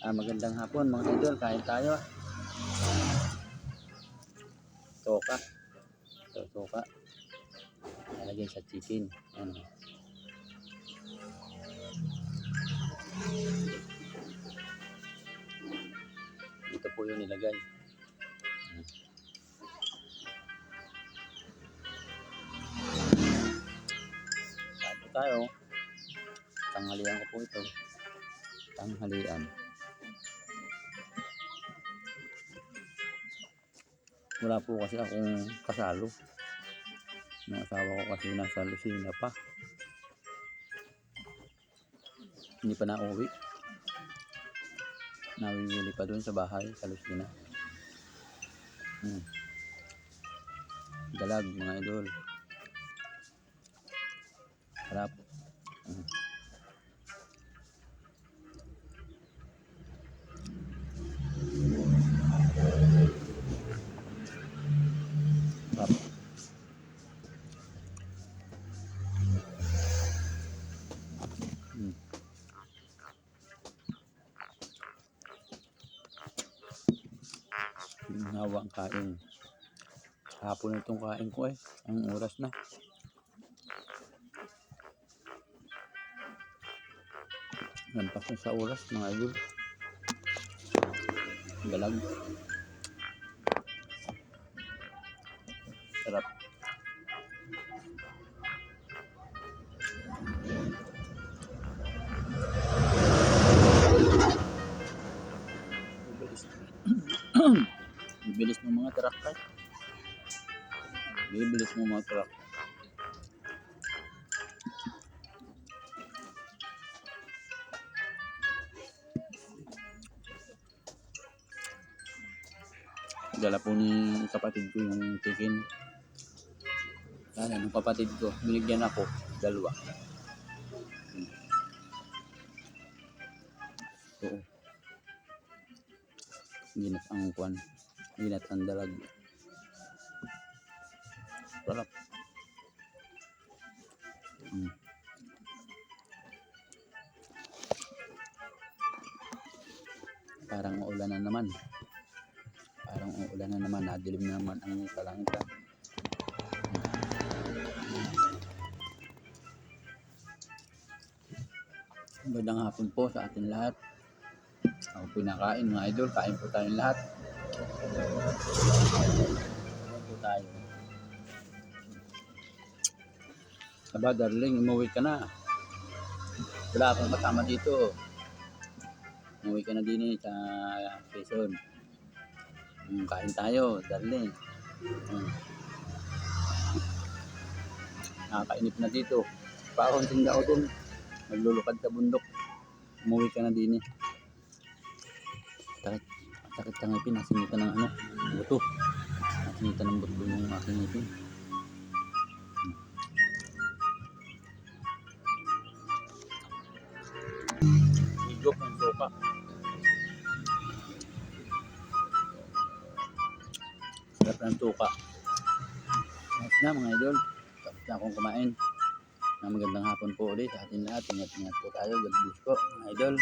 Magandang hapon mga idol, kain tayo. Toka. Ito, toka. Nalagay sa chicken. Ano. Dito po yung nilagay. Kain po tayo. Tanghalian ko po ito. Tanghalian. Wala po kasi akong kasalo. Yung asawa ko kasi nasa Lucena pa. Hindi pa na-uwi. Nawiwili pa doon sa bahay sa Lucena. Dalag mga idol. Sarap. Sarap. Hinawa ang kain. Hapon itong kain ko ang oras na. Lampas na sa oras mga idol. Dalag. Sarap. Bibilis ng mga truck ay. Bibilis ng mga truck. Dala po ni kapatid ko yung chicken. Kaya ng kapatid ko, binigyan ako dalawa. Oo. Ginat ang kwan. Ginat ang dalag. Sarap. Parang uulan na naman. Nadilim na naman ang kalangitan. Magandang hapon po sa atin lahat. Ako po nakain mga idol, kain po tayong lahat. Kain po tayo. Aba darling, umuwi ka na. Wala akong kasama dito. Umuwi ka na din sa Quezon. Kain tayo, darling. Nakakainip na dito. Pakunting daw din. Naglulukad sa bundok. Umuwi ka na din Sakit sa ngipin. Nasinitan ng buto. Nasinitan ng buto yung aking ngipin. Higop ng sopa. Sarap ng tuka. Ayos na mga idol. Tapos na akong kumain. Magandang hapon po ulit sa atin lahat. Ingat-ingat po tayo. God bless po mga idol.